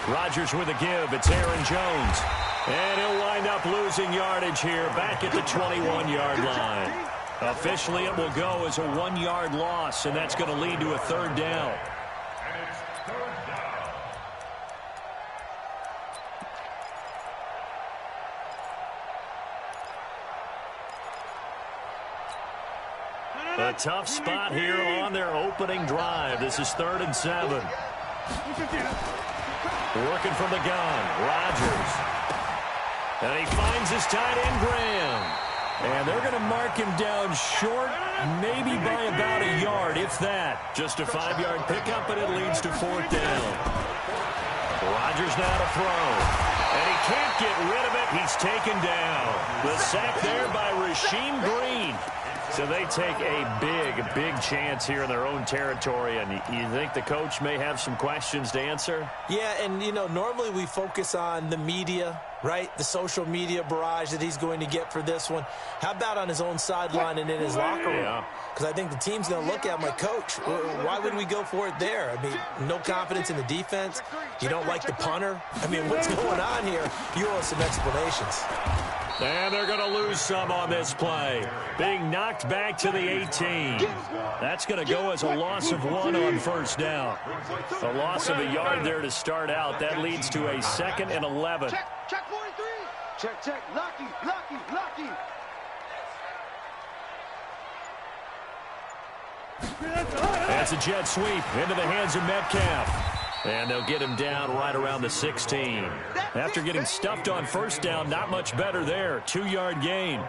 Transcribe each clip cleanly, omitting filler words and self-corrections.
Rodgers with a give. It's Aaron Jones. And he'll wind up losing yardage here back at the 21-yard line. Officially, it will go as a 1-yard loss, and that's going to lead to a third down. A tough spot here on their opening drive. This is 3rd and 7. Working from the gun, Rodgers. And he finds his tight end, Graham. And they're going to mark him down short, maybe by about a yard, if that. Just a 5-yard pickup, and it leads to 4th down. Rodgers now to throw. And he can't get rid of it. He's taken down. The sack there by Rasheem Green. So they take a big chance here in their own territory. And you think the coach may have some questions to answer? Yeah, and, you know, normally we focus on the media, right? The social media barrage that he's going to get for this one. How about on his own sideline and in his locker room? Because I think the team's going to look at him like, Coach, why would we go for it there? I mean, no confidence in the defense. You don't like the punter. I mean, what's going on here? You owe us some explanations. And they're going to lose some on this play. Being knocked back to the 18. That's going to go as a loss of 1 on 1st down. A loss of a yard there to start out. That leads to a 2nd and 11. Check 43. Check. Lucky. That's a jet sweep into the hands of Metcalf. And they'll get him down right around the 16. After getting stuffed on 1st down, not much better there. 2-yard gain.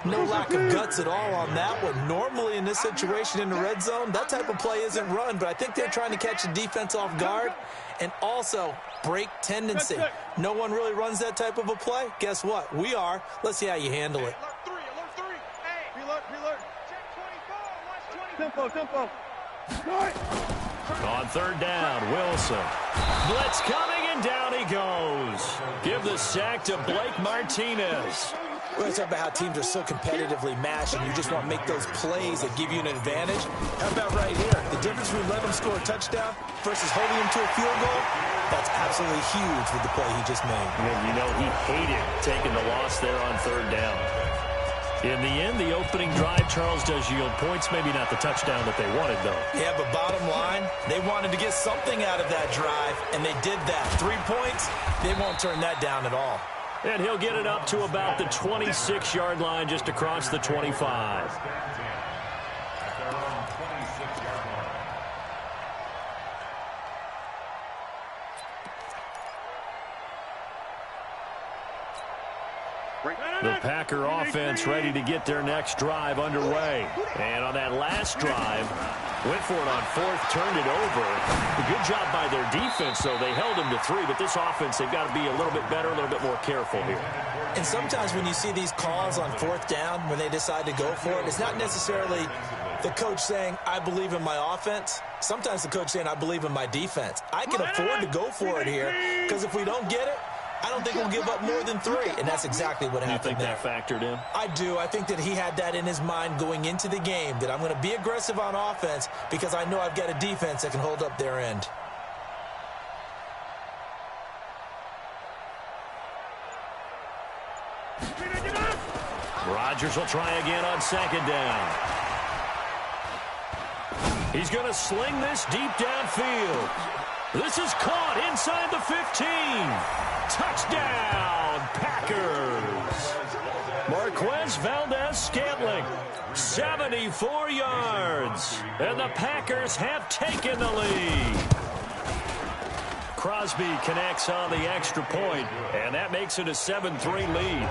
No lack of guts at all on that one. Normally in this situation in the red zone, that type of play isn't run, but I think they're trying to catch the defense off guard and also break tendency. No one really runs that type of a play. Guess what? We are. Let's see how you handle it. Alert 3. Hey. Preload. Check 24. Watch 24. Tempo. On 3rd down, Wilson. Blitz coming, and down he goes. Give the sack to Blake Martinez. We're talking about how teams are so competitively matched, and you just want to make those plays that give you an advantage. How about right here? The difference between letting him score a touchdown versus holding him to a field goal, that's absolutely huge with the play he just made. And you know, he hated taking the loss there on 3rd down. In the end, the opening drive, Charles, does yield points. Maybe not the touchdown that they wanted, though. Yeah, but bottom line, they wanted to get something out of that drive, and they did that. 3 points, they won't turn that down at all. And he'll get it up to about the 26-yard line, just across the 25. The Packer offense ready to get their next drive underway. And on that last drive, went for it on 4th, turned it over. A good job by their defense, though. They held him to 3, but this offense, they've got to be a little bit better, a little bit more careful here. And sometimes when you see these calls on 4th down, when they decide to go for it, it's not necessarily the coach saying, I believe in my offense. Sometimes the coach saying, I believe in my defense. I can afford to go for it here, because if we don't get it, I don't think we'll give up more than 3, and that's exactly what happened there. You think that factored in? I do. I think that he had that in his mind going into the game, that I'm going to be aggressive on offense because I know I've got a defense that can hold up their end. Rodgers will try again on 2nd down. He's going to sling this deep downfield. This is caught inside the 15. Touchdown, Packers. Marquez Valdez-Scantling, 74 yards. And the Packers have taken the lead. Crosby connects on the extra point, and that makes it a 7-3 lead.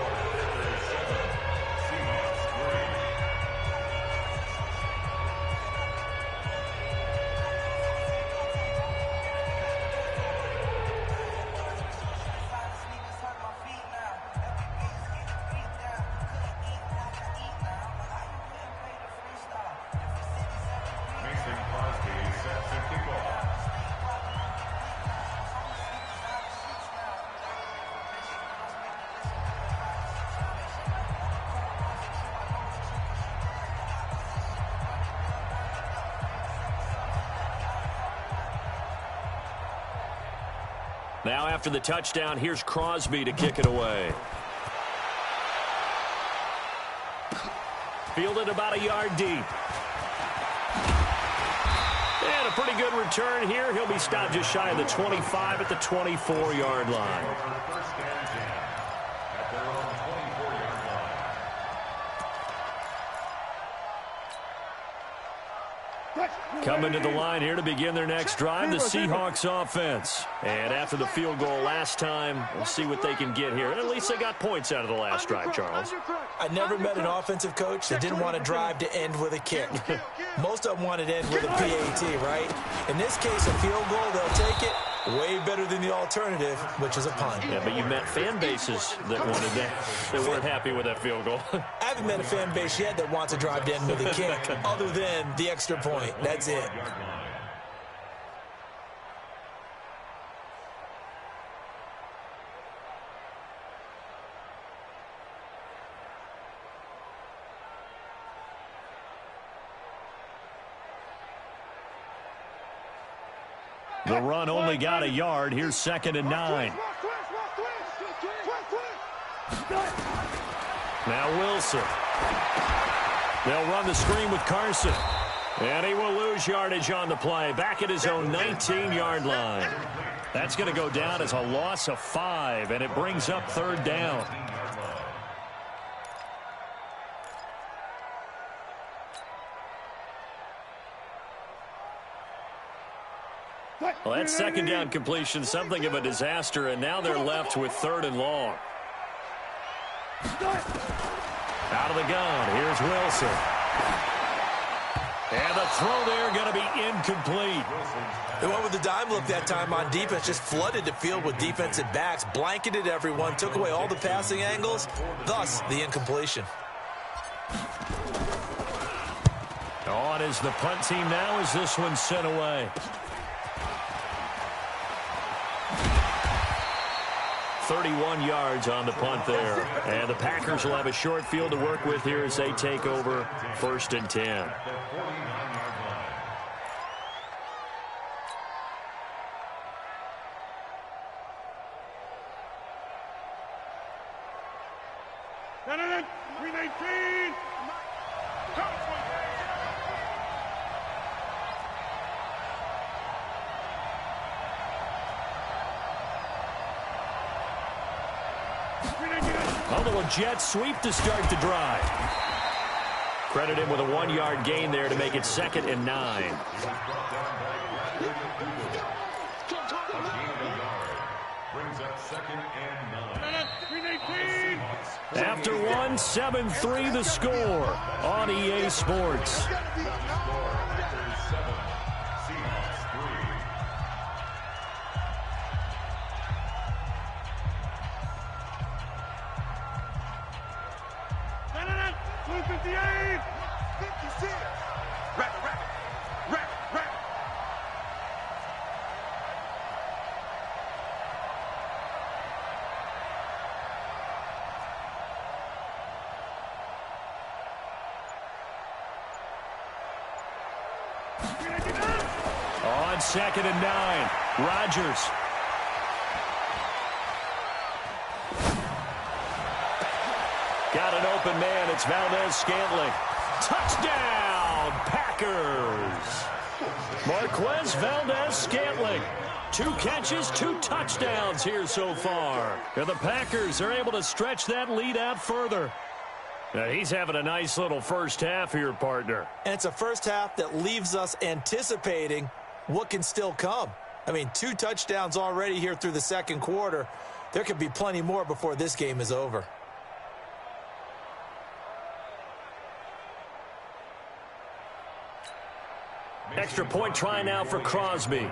Now after the touchdown, here's Crosby to kick it away. Fielded about a yard deep. And a pretty good return here. He'll be stopped just shy of the 25 at the 24-yard line. Coming to the line here to begin their next drive, the Seahawks offense. And after the field goal last time, we'll see what they can get here. And at least they got points out of the last drive, Charles. I never met an offensive coach that didn't want to drive to end with a kick. Most of them wanted to end with a PAT, right? In this case, a field goal, they'll take it. Way better than the alternative, which is a punt. Yeah, but you met fan bases that wanted that. They weren't happy with that field goal. I haven't met a fan base yet that wants to drive to end with a kick, other than the extra point. That's it. The run only got a yard. Here's 2nd and 9. Now Wilson. They'll run the screen with Carson. And he will lose yardage on the play. Back at his own 19-yard line. That's going to go down as a loss of 5, and it brings up 3rd down. Well, that 2nd down completion, something of a disaster, and now they're left with 3rd and long. Out of the gun, here's Wilson. And the throw there going to be incomplete. They went with the dime look that time on defense, just flooded the field with defensive backs, blanketed everyone, took away all the passing angles, thus the incompletion. On is the punt team now as this one's sent away. 31 yards on the punt there. And the Packers will have a short field to work with here as they take over 1st and 10. A little jet sweep to start the drive. Credit him with a 1-yard gain there to make it 2nd and 9. After one, 7-3 the score on EA Sports. On 2nd and 9, Rodgers. Got an open man. It's Valdez-Scantling. Touchdown, Packers. Marquez Valdez-Scantling. 2 catches, 2 touchdowns here so far. And the Packers are able to stretch that lead out further. Now, he's having a nice little first half here, partner. And it's a first half that leaves us anticipating what can still come. I mean, 2 touchdowns already here through the 2nd quarter. There could be plenty more before this game is over. Extra point try now for Crosby.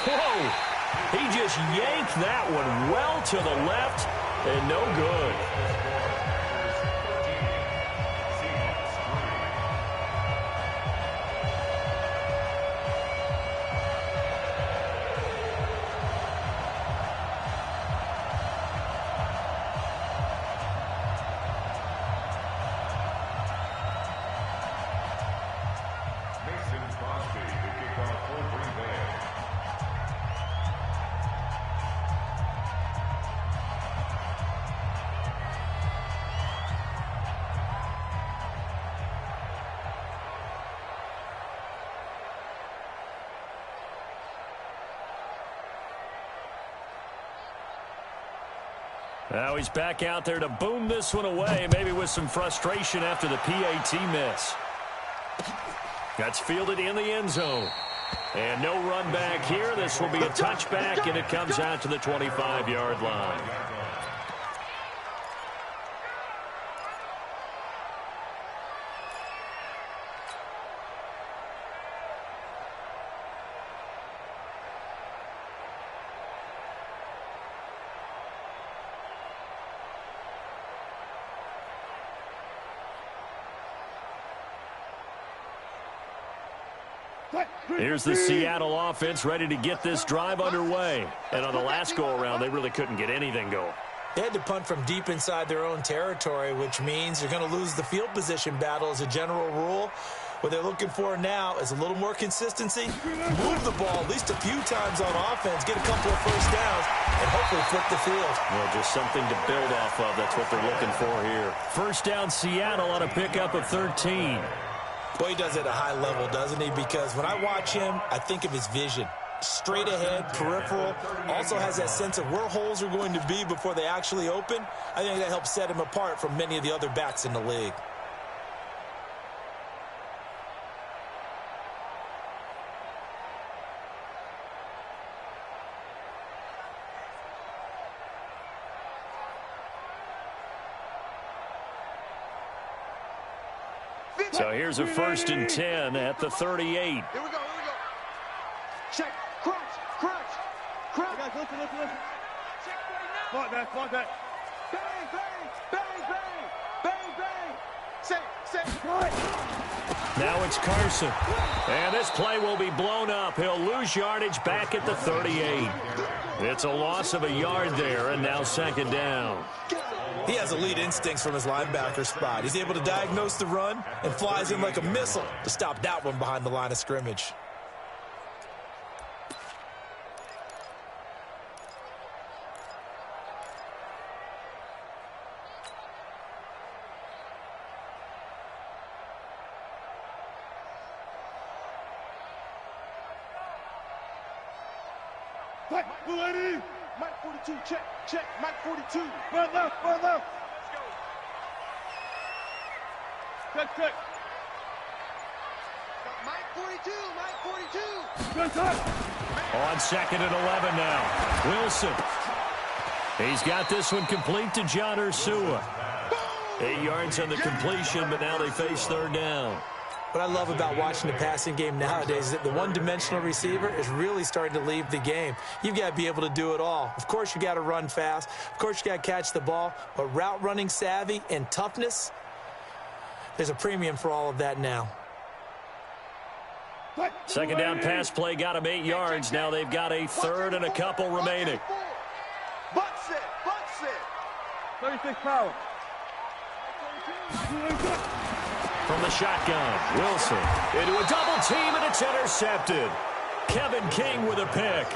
Whoa! He just yanked that one well to the left and no good. Now he's back out there to boom this one away, maybe with some frustration after the PAT miss. That's fielded in the end zone. And no run back here. This will be a touchback, and it comes out to the 25-yard line. Here's the Seattle offense ready to get this drive underway. And on the last go-around, they really couldn't get anything going. They had to punt from deep inside their own territory, which means you're going to lose the field position battle as a general rule. What they're looking for now is a little more consistency, move the ball at least a few times on offense, get a couple of first downs, and hopefully flip the field. Well, just something to build off of. That's what they're looking for here. First down, Seattle on a pickup of 13. Boy, he does it at a high level, doesn't he? Because when I watch him, I think of his vision. Straight ahead, peripheral, also has that sense of where holes are going to be before they actually open. I think that helps set him apart from many of the other backs in the league. So here's a 1st and 10 at the 38. Here we go. Check. Crunch. Guys, listen. Check 49. Fuck that. Bang. Say. Now it's Carson. And this play will be blown up. He'll lose yardage back at the 38. It's a loss of a yard there, and now 2nd down. He has elite instincts from his linebacker spot. He's able to diagnose the run and flies in like a missile to stop that one behind the line of scrimmage. Mike 42, check, Mike 42. Run left. Let's go. Check. Mike 42. Good touch. On 2nd and 11 now. Wilson. He's got this one complete to John Ursua. 8 yards on the completion, but now they face 3rd down. What I love about watching the passing game nowadays is that the one-dimensional receiver is really starting to leave the game. You've got to be able to do it all. Of course, you got to run fast. Of course, you got to catch the ball. But route running savvy and toughness, there's a premium for all of that now. 2nd down pass play got him 8 yards. Now they've got a 3rd and a couple remaining. Butts it. 36 power. From the shotgun, Wilson into a double team, and it's intercepted. Kevin King with a pick.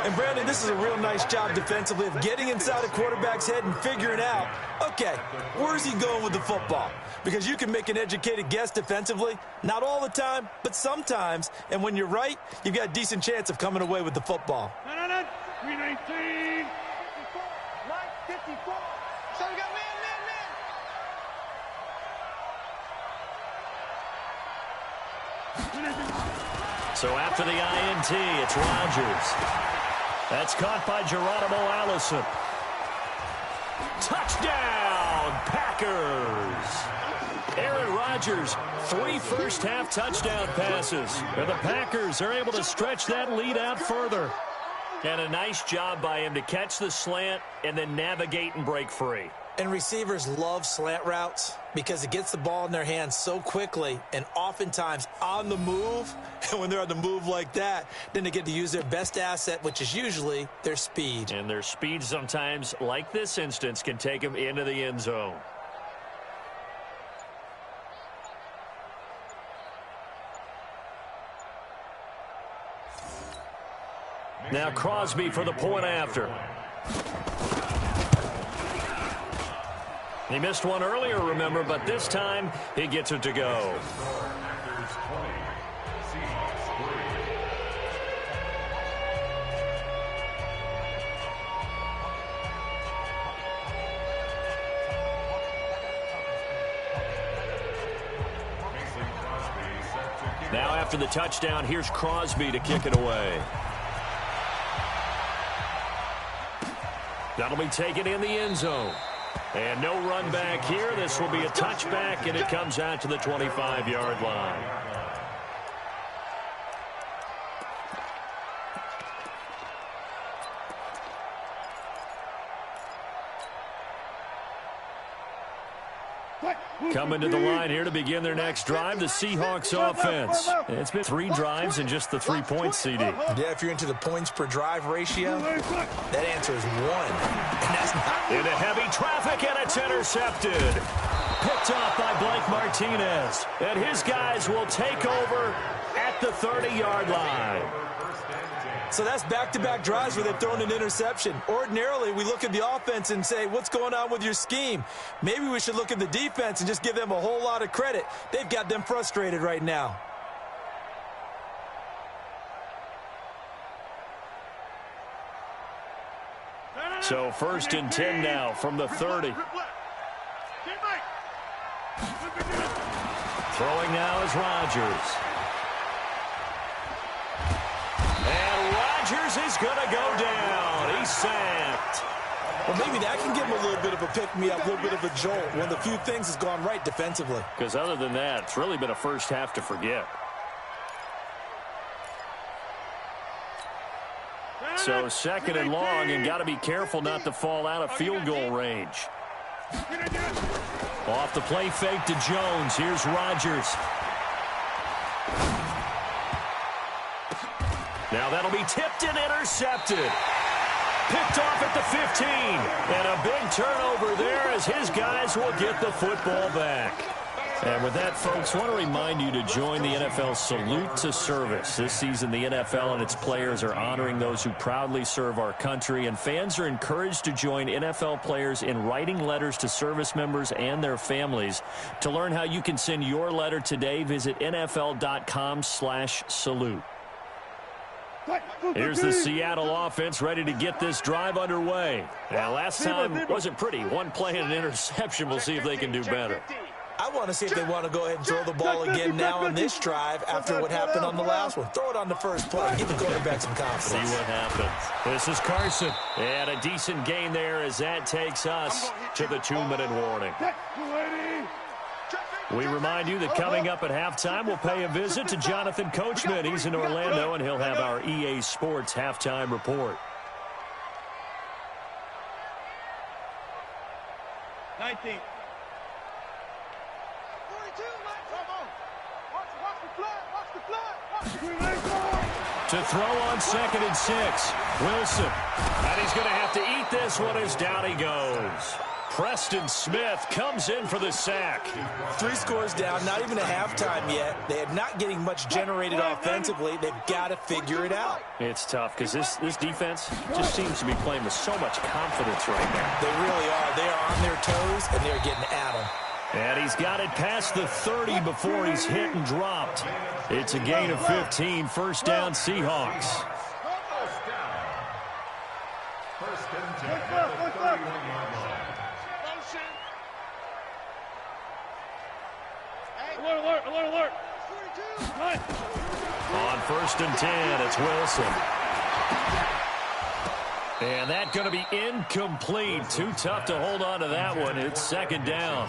And, Brandon, this is a real nice job defensively of getting inside a quarterback's head and figuring out, okay, where's he going with the football? Because you can make an educated guess defensively, not all the time, but sometimes. And when you're right, you've got a decent chance of coming away with the football. 319. 54. So we got man. So after the INT, it's Rodgers. That's caught by Geronimo Allison. Touchdown, Packers! Aaron Rodgers, 3 first-half touchdown passes. And the Packers are able to stretch that lead out further. And a nice job by him to catch the slant and then navigate and break free. And receivers love slant routes because it gets the ball in their hands so quickly and oftentimes on the move. And when they're on the move like that, then they get to use their best asset, which is usually their speed. And their speed sometimes, like this instance, can take them into the end zone. Now Crosby for the point after. He missed one earlier, remember, but this time he gets it to go. after the touchdown, here's Crosby to kick it away. That'll be taken in the end zone. And no run back here. This will be a touchback, and it comes out to the 25-yard line. Coming to the line here to begin their next drive, the Seahawks offense. It's been 3 drives and just the 3 points, CD. Yeah, if you're into the points per drive ratio, that answer is 1. And that's not... Into heavy traffic, and it's intercepted. Picked off by Blake Martinez. And his guys will take over at the 30-yard line. So that's back-to-back drives where they've thrown an interception. Ordinarily, we look at the offense and say, what's going on with your scheme? Maybe we should look at the defense and just give them a whole lot of credit. They've got them frustrated right now. So 1st and 10 now from the 30. Throwing now is Rodgers. Rodgers is going to go down. He's sacked. Well, maybe that can give him a little bit of a pick-me-up, a little bit of a jolt. One of the few things has gone right defensively. Because other than that, it's really been a first half to forget. So 2nd and long, and got to be careful not to fall out of field goal range. Off the play fake to Jones. Here's Rodgers. Now that'll be tipped and intercepted. Picked off at the 15. And a big turnover there as his guys will get the football back. And with that, folks, I want to remind you to join the NFL Salute to Service. This season, the NFL and its players are honoring those who proudly serve our country, and fans are encouraged to join NFL players in writing letters to service members and their families. To learn how you can send your letter today, visit NFL.com/salute. Here's the Seattle offense ready to get this drive underway. Now, last time wasn't pretty. One play and an interception. We'll see if they can do better. I want to see if they want to go ahead and throw the ball again now on this drive after what happened on the last one. Throw it on the first play. Give the quarterback some confidence. See what happens. This is Carson. And a decent gain there as that takes us to the 2-minute warning. We remind you that coming up at halftime, we'll pay a visit to Jonathan Coachman. He's in Orlando, and he'll have our EA Sports halftime report. 19. To throw on 2nd and 6. Wilson. And he's going to have to eat this one as down he goes. Preston Smith comes in for the sack. 3 scores down, not even a halftime yet. They are not getting much generated offensively. They've got to figure it out. It's tough because this defense just seems to be playing with so much confidence right now. They really are. They are on their toes, and they're getting at them. And he's got it past the 30 before he's hit and dropped. It's a gain of 15. First down, Seahawks. First and 10. Alert. On 1st and 10, it's Wilson. And that's going to be incomplete. Too tough to hold on to that one. It's 2nd down.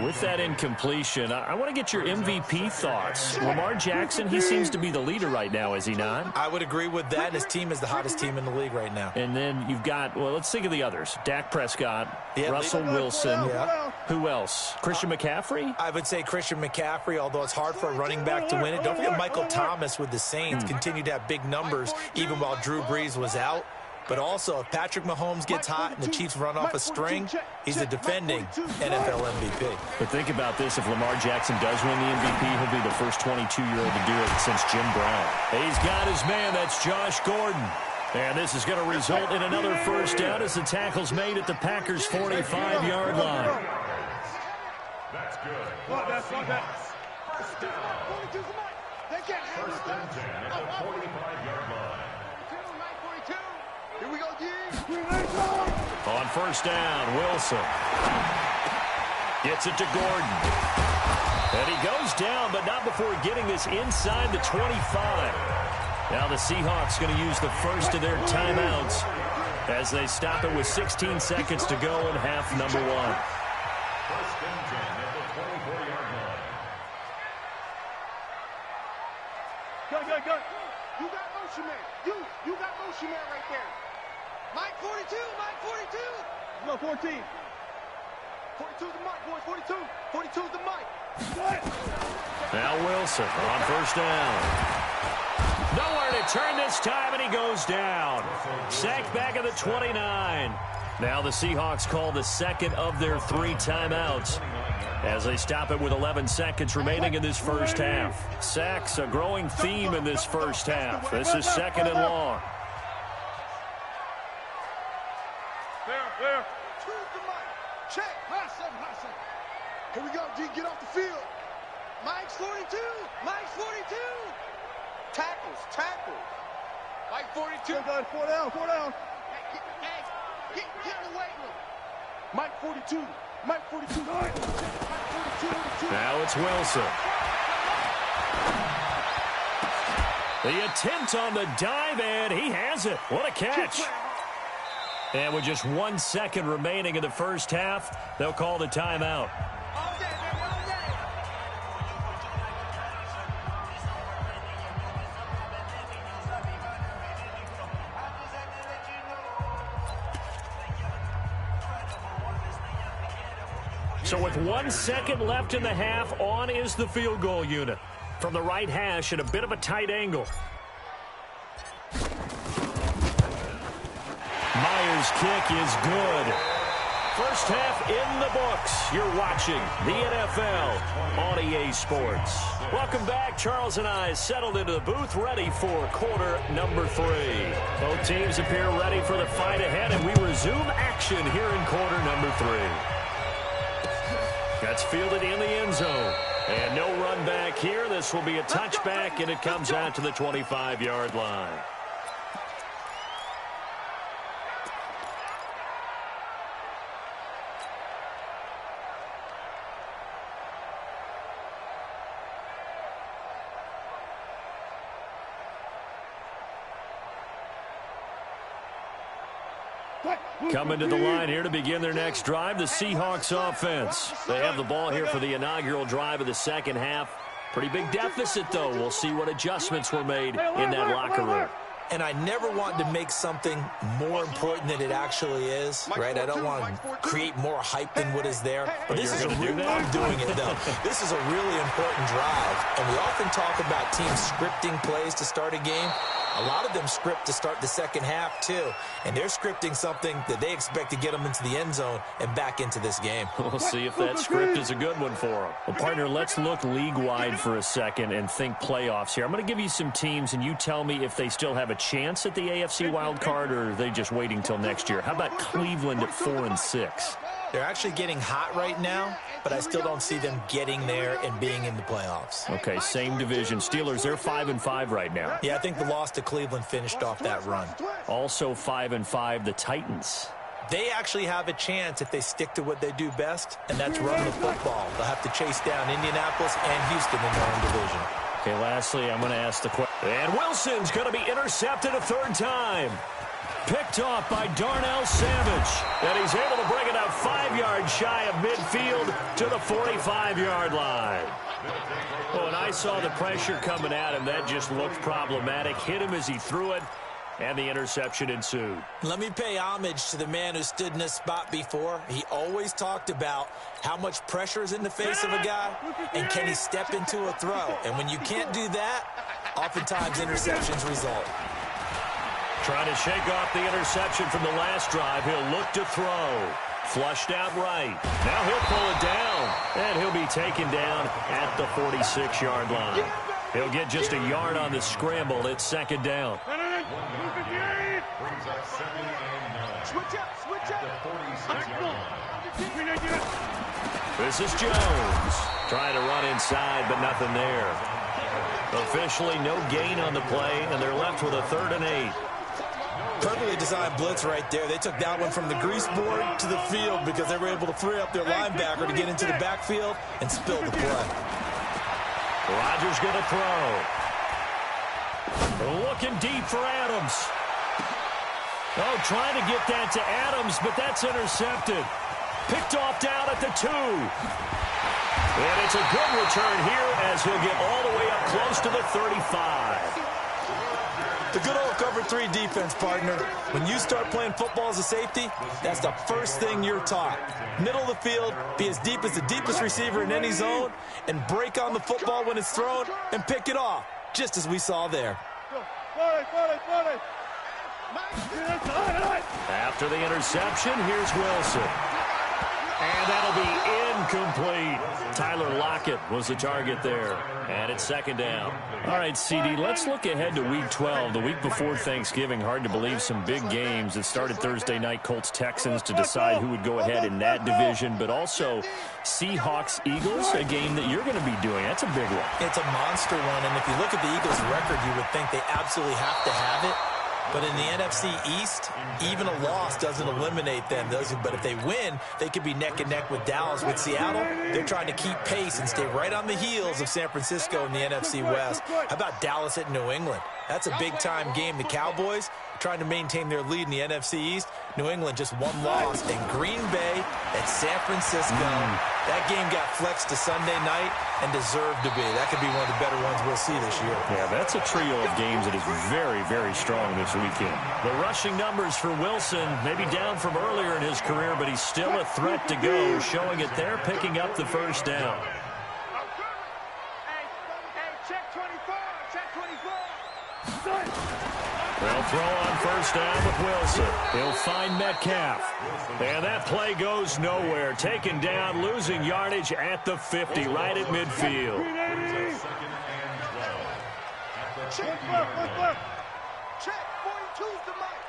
With that incompletion, I want to get your MVP thoughts. Lamar Jackson, he seems to be the leader right now, is he not? I would agree with that. His team is the hottest team in the league right now. And then you've got, well, let's think of the others. Dak Prescott, Russell Wilson. Yeah. Who else? Christian McCaffrey? I would say Christian McCaffrey, although it's hard for a running back to win it. Don't forget Michael Thomas with the Saints continued to have big numbers even while Drew Brees was out. But also, if Patrick Mahomes gets hot and the Chiefs run off a string, he's the defending NFL MVP. But think about this. If Lamar Jackson does win the MVP, he'll be the first 22-year-old to do it since Jim Brown. He's got his man. That's Josh Gordon. And this is going to result in another first down as the tackle's made at the Packers' 45-yard line. That's good. That's first down. First and 10 at the 45-yard line. Here we go, D. On first down, Wilson. Gets it to Gordon. And he goes down, but not before getting this inside the 25. Now the Seahawks going to use the first of their timeouts as they stop it with 16 seconds to go in half number 1. Go. You got motion man. You got motion man right there. Mike 42, Mike 42. No, 14. 42 is the mic, boys. 42. 42 is the mic. Now Wilson on first down. Nowhere to turn this time, and he goes down. Sacked back at the 29. Now the Seahawks call the second of their 3 timeouts as they stop it with 11 seconds remaining in this first half. Sacks, a growing theme in this first half. This is second and long. Where? Choose the mic. Check. High seven. Here we go, G. Get off the field. Mike's 42. Mike's 42. Tackles. Mike 42. Four down. Hey, get in the weight room. Mike 42. Mike 42. Mike 42. Now it's Wilson. The attempt on the dive, and he has it. What a catch. And with just 1 second remaining in the first half, they'll call the timeout. So with 1 second left in the half, on is the field goal unit. From the right hash at a bit of a tight angle. Myers' kick is good. First half in the books. You're watching the NFL on EA Sports. Welcome back. Charles and I settled into the booth, ready for quarter number 3. Both teams appear ready for the fight ahead, and we resume action here in quarter number 3. That's fielded in the end zone. And no run back here. This will be a touchback, and it comes out to the 25-yard line. Coming to the line here to begin their next drive, the Seahawks offense. They have the ball here for the inaugural drive of the second half. Pretty big deficit, though. We'll see what adjustments were made in that locker room. And I never want to make something more important than it actually is, right? I don't want to create more hype than what is there. But this is I'm doing it, though. This is a really important drive. And we often talk about teams scripting plays to start a game. A lot of them script to start the second half, too. And they're scripting something that they expect to get them into the end zone and back into this game. We'll see if that script is a good one for them. Well, partner, let's look league-wide for a second and think playoffs here. I'm going to give you some teams, and you tell me if they still have a chance at the AFC wild card, or are they just waiting till next year? How about Cleveland at 4-6? They're actually getting hot right now, but I still don't see them getting there and being in the playoffs. Okay, same division. Steelers, they're 5-5 right now. Yeah, I think the loss to Cleveland finished off that run. Also 5-5, the Titans. They actually have a chance if they stick to what they do best, and that's run the football. They'll have to chase down Indianapolis and Houston in their own division. Okay, lastly, I'm going to ask the question. And Wilson's going to be intercepted a third time. Picked off by Darnell Savage. And he's able to bring it out 5 yards shy of midfield to the 45-yard line. Oh, and I saw the pressure coming at him. That just looked problematic. Hit him as he threw it, and the interception ensued. Let me pay homage to the man who stood in this spot before. He always talked about how much pressure is in the face of a guy, and can he step into a throw. And when you can't do that, oftentimes interceptions result. Trying to shake off the interception from the last drive. He'll look to throw. Flushed out right. Now he'll pull it down, and he'll be taken down at the 46-yard line. He'll get just a yard on the scramble. It's second down. This is Jones. Trying to run inside, but nothing there. Officially no gain on the play, and they're left with a 3rd and 8. Perfectly designed blitz right there. They took that one from the grease board to the field because they were able to free up their linebacker to get into the backfield and spill the play. Rodgers going to throw. Looking deep for Adams. Oh, trying to get that to Adams, but that's intercepted. Picked off down at the 2. And it's a good return here as he'll get all the way up close to the 35. The good old cover 3 defense, partner. When you start playing football as a safety, that's the first thing you're taught. Middle of the field, be as deep as the deepest receiver in any zone, and break on the football when it's thrown and pick it off, just as we saw there. After the interception, here's Wilson. And that'll be incomplete. Tyler Lockett was the target there. And it's second down. All right, CD, let's look ahead to Week 12. The week before Thanksgiving, hard to believe some big games. It started Thursday night, Colts-Texans to decide who would go ahead in that division. But also Seahawks-Eagles, a game that you're going to be doing. That's a big one. It's a monster one. And if you look at the Eagles' record, you would think they absolutely have to have it. But in the NFC East, even a loss doesn't eliminate them. But if they win, they could be neck and neck with Dallas. With Seattle, they're trying to keep pace and stay right on the heels of San Francisco in the NFC West. How about Dallas at New England? That's a big-time game. The Cowboys trying to maintain their lead in the NFC East. New England just one loss. And Green Bay at San Francisco. That game got flexed to Sunday night and deserved to be. That could be one of the better ones we'll see this year. Yeah, that's a trio of games that is very, very strong this weekend. The rushing numbers for Wilson, maybe down from earlier in his career, but he's still a threat to go, showing it there, picking up the first down. They'll throw on first down with Wilson. He'll find Metcalf. And that play goes nowhere. Taken down, losing yardage at the 50, right at midfield. Check. 42's the mic.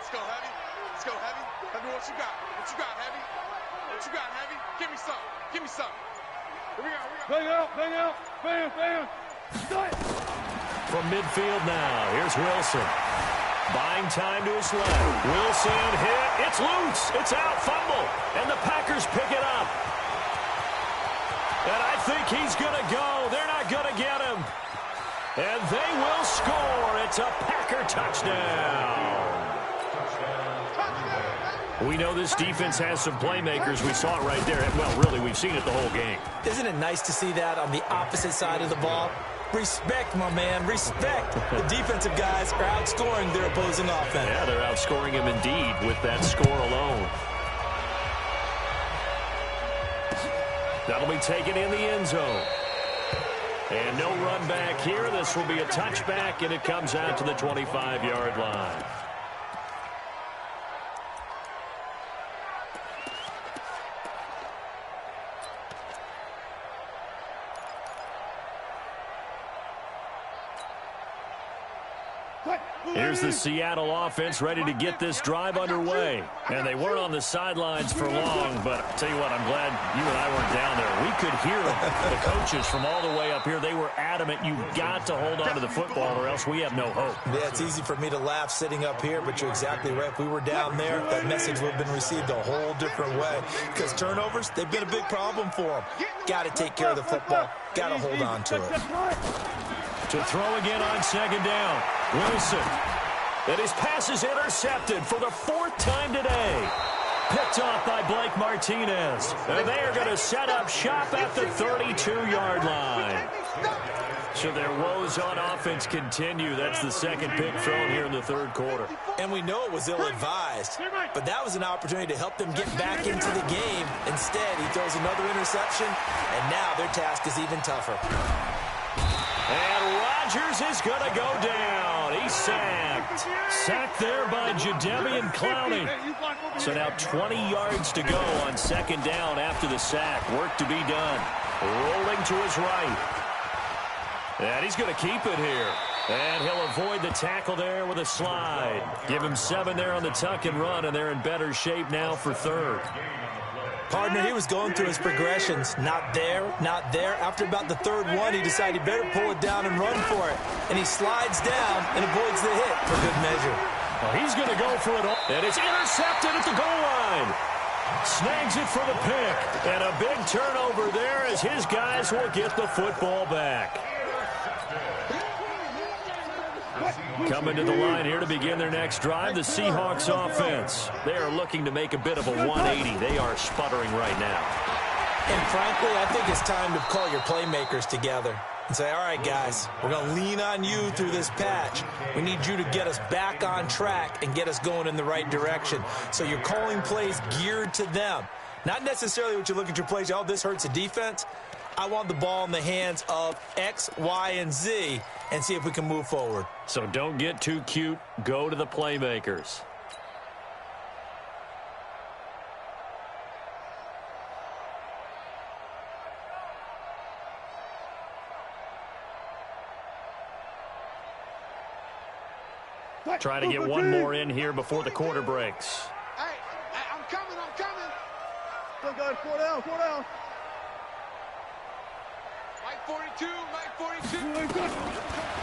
Let's go, Heavy. Let's go, Heavy. Heavy, what you got? What you got, Heavy? What you got, Heavy? Give me some. Give me some. Here we go. Bang out. Bam. From midfield now, here's Wilson. Buying time to his left. Wilson hit. It's loose. It's out. Fumble. And the Packers pick it up. And I think he's going to go. They're not going to get him. And they will score. It's a Packer touchdown. We know this defense has some playmakers. We saw it right there. Well, really, we've seen it the whole game. Isn't it nice to see that on the opposite side of the ball? Respect, my man, respect. The defensive guys are outscoring their opposing offense. Yeah, they're outscoring him indeed with that score alone. That'll be taken in the end zone. And no run back here. This will be a touchback, and it comes out to the 25-yard line. Here's the Seattle offense ready to get this drive underway. And they weren't on the sidelines for long, but I'll tell you what, I'm glad you and I weren't down there. We could hear the coaches from all the way up here. They were adamant, you've got to hold on to the football or else we have no hope. Yeah, it's easy for me to laugh sitting up here, but you're exactly right. If we were down there, that message would have been received a whole different way. Because turnovers, they've been a big problem for them. Got to take care of the football. Got to hold on to it. To throw again on second down. Wilson. And his pass is intercepted for the 4th time today. Picked off by Blake Martinez. And they are going to set up shop at the 32-yard line. So their woes on offense continue. That's the second pick thrown here in the third quarter. And we know it was ill-advised, but that was an opportunity to help them get back into the game. Instead, he throws another interception, and now their task is even tougher. And Rodgers is going to go down. He's sacked. Sacked there by Jadeveon Clowney. So now 20 yards to go on second down after the sack. Work to be done. Rolling to his right. And he's going to keep it here. And he'll avoid the tackle there with a slide. Give him 7 there on the tuck and run, and they're in better shape now for third. Partner, he was going through his progressions. Not there, not there. After about the third one, he decided he better pull it down and run for it. And he slides down and avoids the hit for good measure. Well, he's going to go for it all. And it's intercepted at the goal line. Snags it for the pick. And a big turnover there as his guys will get the football back. Coming to the line here to begin their next drive, the Seahawks offense. They are looking to make a bit of a 180. They are sputtering right now. And frankly, I think it's time to call your playmakers together and say, all right, guys, we're going to lean on you through this patch. We need you to get us back on track and get us going in the right direction. So you're calling plays geared to them. Not necessarily what you look at your plays, oh, this hurts the defense. I want the ball in the hands of X, Y, and Z and see if we can move forward. So don't get too cute. Go to the playmakers. Try to get one more in here before the quarter breaks. Hey, I'm coming. Look, guys, 4 down. Mike 42.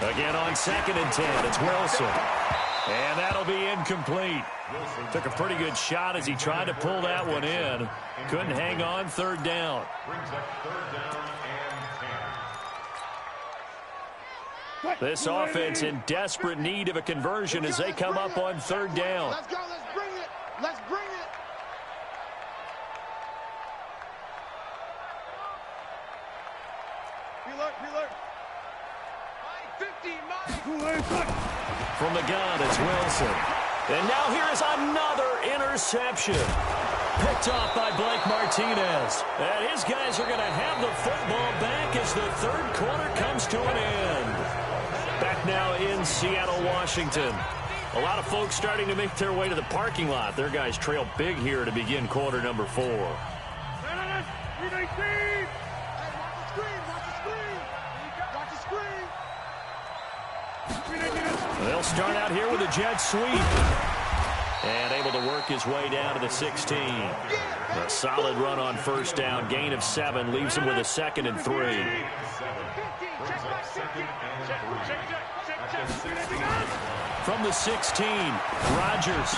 Again on 2nd and 10, it's Wilson. And that'll be incomplete. Took a pretty good shot as he tried to pull that one in. Couldn't hang on, 3rd down. This offense in desperate need of a conversion as they come up on 3rd down. Let's go, let's bring it. Preload. Mike 50, From the gun, it's Wilson. And now here's another interception. Picked off by Blake Martinez. And his guys are going to have the football back as the 3rd quarter comes to an end. Back now in Seattle, Washington. A lot of folks starting to make their way to the parking lot. Their guys trail big here to begin quarter number 4. They'll start out here with a jet sweep. And able to work his way down to the 16. A solid run on 1st down. Gain of 7 leaves him with a 2nd and 3. From the 16, Rodgers.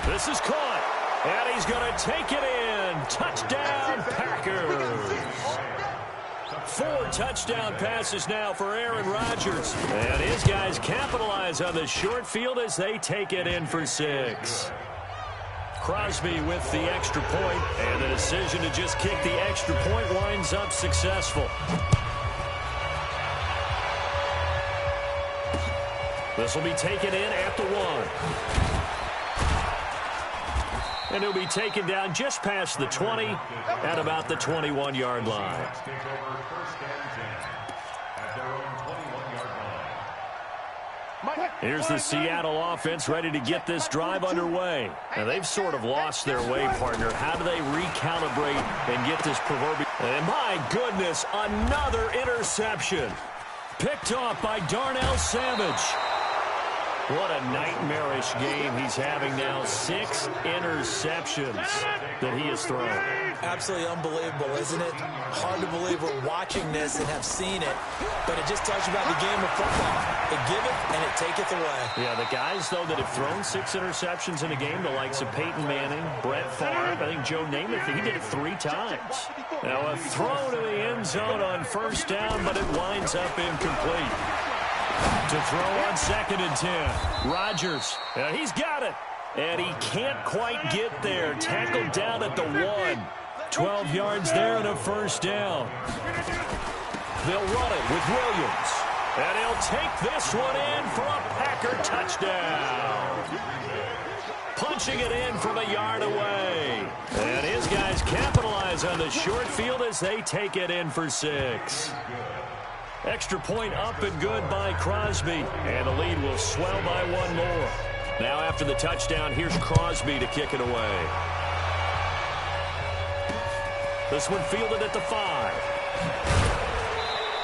This is caught. And he's going to take it in. Touchdown, Packers. 4 touchdown passes now for Aaron Rodgers. And his guys capitalize on the short field as they take it in for 6. Crosby with the extra point, and the decision to just kick the extra point winds up successful. This will be taken in at the 1. And he'll be taken down just past the 20 at about the 21-yard line. Here's the Seattle offense ready to get this drive underway. Now, they've sort of lost their way, partner. How do they recalibrate and get this proverbial? And my goodness, another interception. Picked off by Darnell Savage. What a nightmarish game he's having now. 6 interceptions that he has thrown. Absolutely unbelievable, isn't it? Hard to believe we're watching this and have seen it, but it just tells you about the game of football. It giveth and it taketh away. Yeah, the guys, though, that have thrown 6 interceptions in a game, the likes of Peyton Manning, Brett Favre, I think Joe Namath, he did it 3 times. Now, a throw to the end zone on 1st down, but it winds up incomplete. To throw on 2nd and 10. Rodgers. He's got it. And he can't quite get there. Tackled down at the 1. 12 yards there and a 1st down. They'll run it with Williams. And he'll take this one in for a Packer touchdown. Punching it in from a yard away. And his guys capitalize on the short field as they take it in for 6. Extra point up and good by Crosby. And the lead will swell by 1 more. Now after the touchdown, here's Crosby to kick it away. This one fielded at the 5.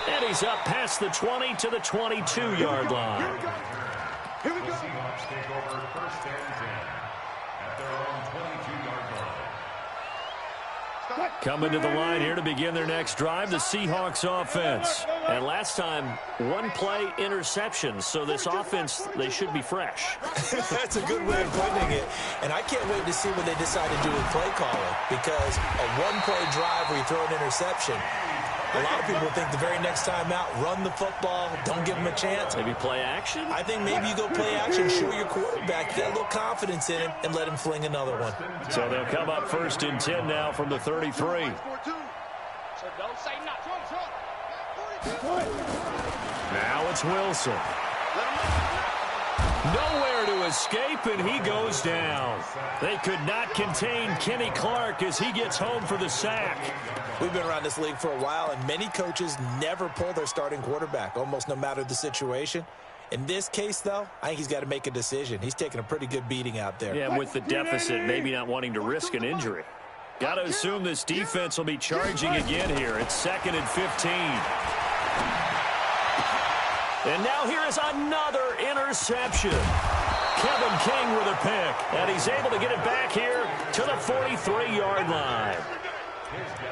And he's up past the 20 to the 22-yard line. Here we go. Seahawks take over 1st and 10 at their own 22-yard line. Coming to the line here to begin their next drive, the Seahawks offense. And last time, one play interception. So this offense, they should be fresh. That's a good way of putting it. And I can't wait to see what they decide to do with play calling, because a one-play drive where you throw an interception, a lot of people think the very next time out, run the football, don't give them a chance. Maybe play action? I think maybe you go play action, show your quarterback, get a little confidence in him, and let him fling another one. So they'll come up 1st and 10 now from the 33. Now it's Wilson. Nowhere to escape, and he goes down. They could not contain Kenny Clark as he gets home for the sack. We've been around this league for a while, and many coaches never pull their starting quarterback, almost no matter the situation. In this case, though, I think he's got to make a decision. He's taking a pretty good beating out there. Yeah, with the deficit, maybe not wanting to risk an injury. Got to assume this defense will be charging again here. It's 2nd and 15. And now here is another interception. Kevin King with a pick, and he's able to get it back here to the 43-yard line.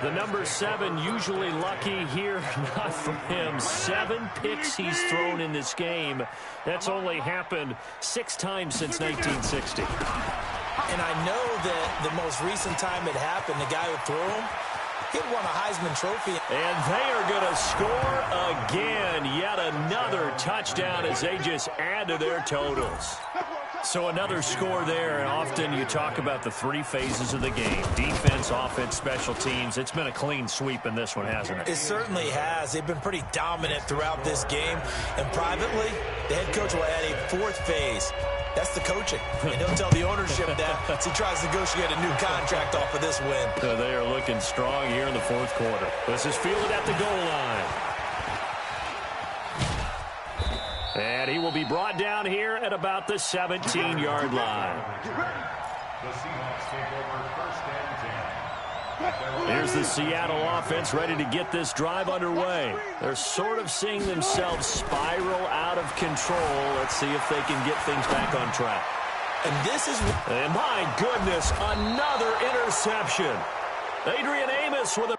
The number 7 usually lucky here, not for him. 7 picks he's thrown in this game. That's only happened 6 times since 1960. And I know that the most recent time it happened, the guy who threw him, he won a Heisman Trophy. And they are going to score again. Yet another touchdown as they just add to their totals. So another score there, and often you talk about the 3 phases of the game. Defense, offense, special teams. It's been a clean sweep in this one, hasn't it? It certainly has. They've been pretty dominant throughout this game. And privately, the head coach will add a 4th phase. That's the coaching. And he'll tell the ownership that as he tries to negotiate a new contract off of this win. So they are looking strong here in the 4th quarter. This is fielded at the goal line. And he will be brought down here at about the 17-yard line. The Seahawks take over 1st and 10. Here's the Seattle offense ready to get this drive underway. They're sort of seeing themselves spiral out of control. Let's see if they can get things back on track. And this is... And my goodness, another interception. Adrian Amos with a...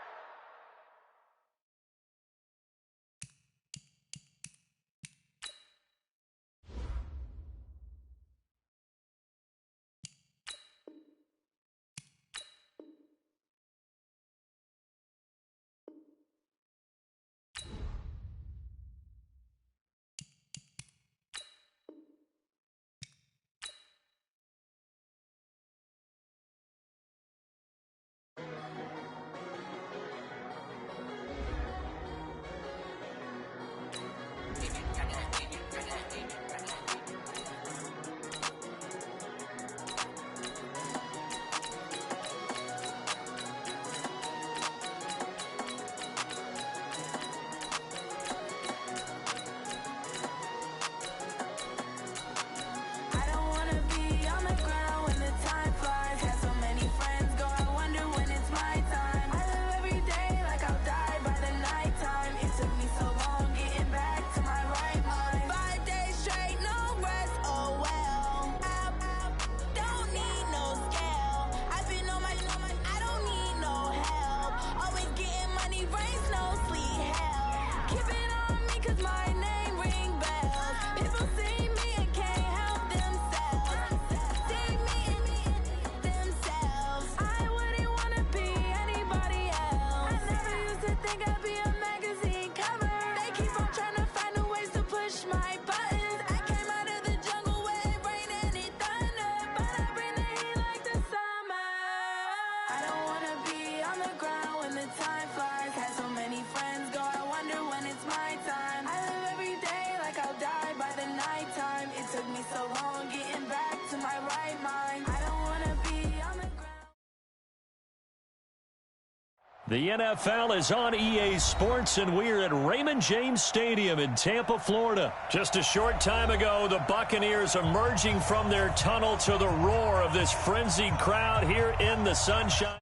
The NFL is on EA Sports, and we're at Raymond James Stadium in Tampa, Florida. Just a short time ago, the Buccaneers emerging from their tunnel to the roar of this frenzied crowd here in the sunshine.